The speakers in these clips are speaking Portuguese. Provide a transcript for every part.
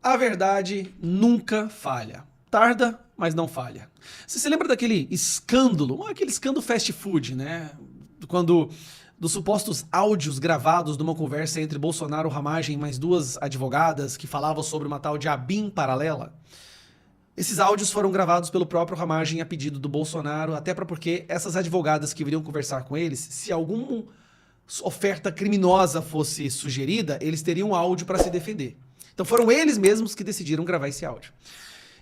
A verdade nunca falha. Tarda, mas não falha. Você se lembra daquele escândalo, aquele escândalo fast food, né? Quando dos supostos áudios gravados de uma conversa entre Bolsonaro, Ramagem e mais duas advogadas que falavam sobre uma tal de ABIN paralela. Esses áudios foram gravados pelo próprio Ramagem a pedido do Bolsonaro, até porque essas advogadas que viriam conversar com eles, se alguma oferta criminosa fosse sugerida, eles teriam áudio para se defender. Então foram eles mesmos que decidiram gravar esse áudio.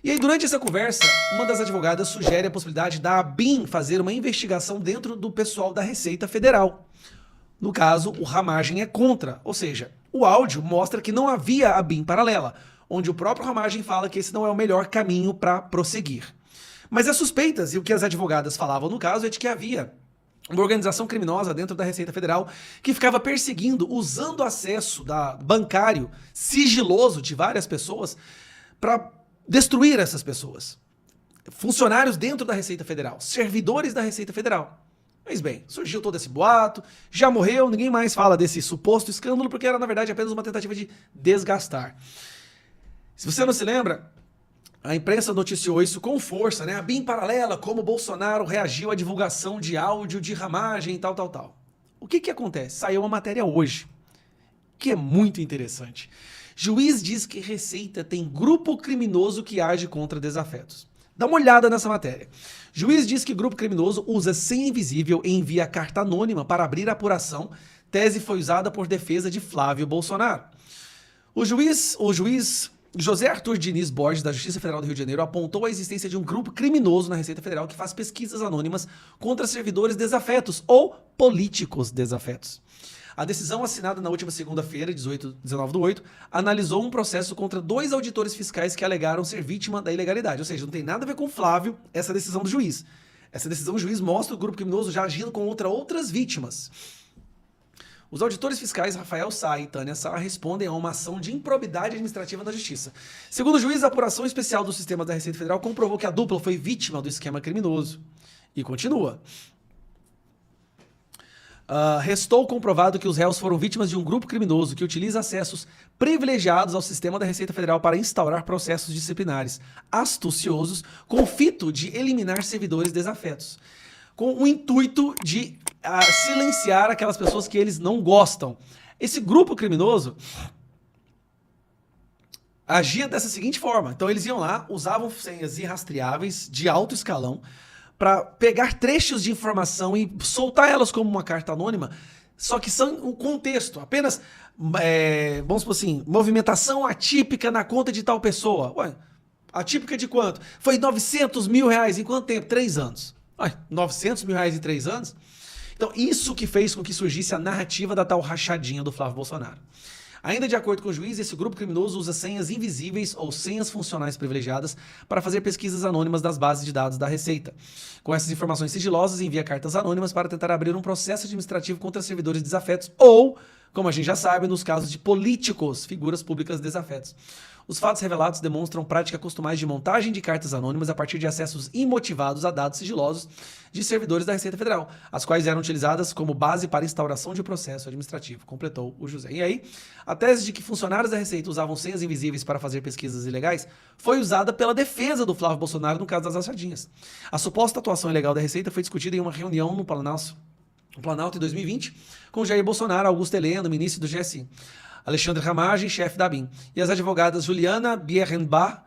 E aí, durante essa conversa, uma das advogadas sugere a possibilidade da ABIN fazer uma investigação dentro do pessoal da Receita Federal. No caso, o Ramagem é contra, ou seja, o áudio mostra que não havia ABIN paralela, onde o próprio Ramagem fala que esse não é o melhor caminho para prosseguir. Mas as suspeitas e o que as advogadas falavam no caso é de que havia uma organização criminosa dentro da Receita Federal que ficava perseguindo, usando acesso bancário sigiloso de várias pessoas para destruir essas pessoas. Funcionários dentro da Receita Federal, servidores da Receita Federal. Mas bem, surgiu todo esse boato, já morreu, ninguém mais fala desse suposto escândalo porque era na verdade apenas uma tentativa de desgastar. Se você não se lembra, a imprensa noticiou isso com força, né? A BIM paralela, como Bolsonaro reagiu à divulgação de áudio de Ramagem e tal. O que acontece? Saiu uma matéria hoje, que é muito interessante. Juiz diz que Receita tem grupo criminoso que age contra desafetos. Dá uma olhada nessa matéria. Juiz diz que grupo criminoso usa senha invisível e envia carta anônima para abrir a apuração. Tese foi usada por defesa de Flávio Bolsonaro. O juiz José Arthur Diniz Borges, da Justiça Federal do Rio de Janeiro, apontou a existência de um grupo criminoso na Receita Federal que faz pesquisas anônimas contra servidores desafetos ou políticos desafetos. A decisão assinada na última segunda-feira, 19/8, analisou um processo contra 2 auditores fiscais que alegaram ser vítima da ilegalidade. Ou seja, não tem nada a ver com Flávio essa decisão do juiz. Essa decisão do juiz mostra o grupo criminoso já agindo contra outras vítimas. Os auditores fiscais Rafael Sá e Tânia Sá respondem a uma ação de improbidade administrativa da Justiça. Segundo o juiz, a apuração especial do sistema da Receita Federal comprovou que a dupla foi vítima do esquema criminoso. E continua. Restou comprovado que os réus foram vítimas de um grupo criminoso que utiliza acessos privilegiados ao sistema da Receita Federal para instaurar processos disciplinares astuciosos com o fito de eliminar servidores desafetos, com o intuito de silenciar aquelas pessoas que eles não gostam. Esse grupo criminoso agia dessa seguinte forma. Então eles iam lá, usavam senhas irrastreáveis de alto escalão para pegar trechos de informação e soltar elas como uma carta anônima, só que são um contexto, apenas, vamos supor assim, movimentação atípica na conta de tal pessoa. Ué, atípica de quanto? Foi 900 mil reais, em quanto tempo? 3 anos. Ué, 900 mil reais em 3 anos? Então isso que fez com que surgisse a narrativa da tal rachadinha do Flávio Bolsonaro. Ainda de acordo com o juiz, esse grupo criminoso usa senhas invisíveis ou senhas funcionais privilegiadas para fazer pesquisas anônimas das bases de dados da Receita. Com essas informações sigilosas, envia cartas anônimas para tentar abrir um processo administrativo contra servidores desafetos ou, como a gente já sabe, nos casos de políticos, figuras públicas desafetos. Os fatos revelados demonstram prática costumais de montagem de cartas anônimas a partir de acessos imotivados a dados sigilosos de servidores da Receita Federal, as quais eram utilizadas como base para instauração de processo administrativo, completou o José. E aí, a tese de que funcionários da Receita usavam senhas invisíveis para fazer pesquisas ilegais foi usada pela defesa do Flávio Bolsonaro no caso das rachadinhas. A suposta atuação ilegal da Receita foi discutida em uma reunião no Planalto em 2020, com Jair Bolsonaro, Augusto Heleno, ministro do GSI. Alexandre Ramagem, chefe da ABIN, e as advogadas Juliana Bierrenbach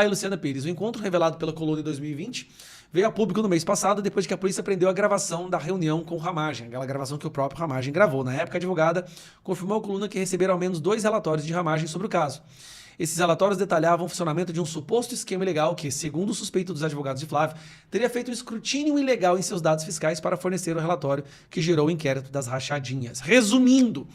e Luciana Pires. O encontro, revelado pela coluna em 2020, veio a público no mês passado, depois que a polícia prendeu a gravação da reunião com o Ramagem, aquela gravação que o próprio Ramagem gravou. Na época, a advogada confirmou à coluna que receberam ao menos 2 relatórios de Ramagem sobre o caso. Esses relatórios detalhavam o funcionamento de um suposto esquema ilegal que, segundo o suspeito dos advogados de Flávio, teria feito um escrutínio ilegal em seus dados fiscais para fornecer o relatório que gerou o inquérito das rachadinhas. Resumindo,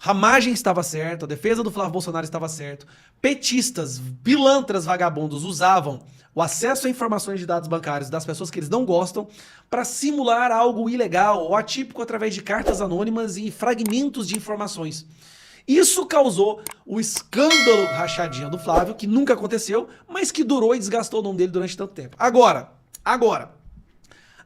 Ramagem estava certo, a defesa do Flávio Bolsonaro estava certo, petistas, pilantras vagabundos usavam o acesso a informações de dados bancários das pessoas que eles não gostam para simular algo ilegal ou atípico através de cartas anônimas e fragmentos de informações. Isso causou o escândalo rachadinha do Flávio, que nunca aconteceu, mas que durou e desgastou o nome dele durante tanto tempo. Agora,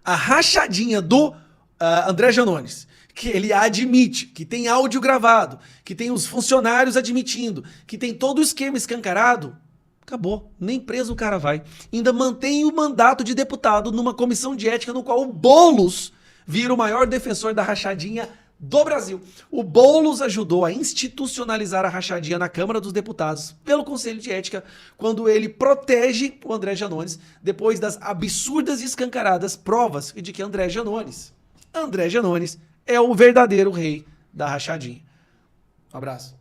a rachadinha do André Janones, que ele admite, que tem áudio gravado, que tem os funcionários admitindo, que tem todo o esquema escancarado, acabou. Nem preso o cara vai. Ainda mantém o mandato de deputado numa comissão de ética no qual o Boulos vira o maior defensor da rachadinha do Brasil. O Boulos ajudou a institucionalizar a rachadinha na Câmara dos Deputados pelo Conselho de Ética, quando ele protege o André Janones depois das absurdas e escancaradas provas de que André Janones é o verdadeiro rei da rachadinha. Um abraço.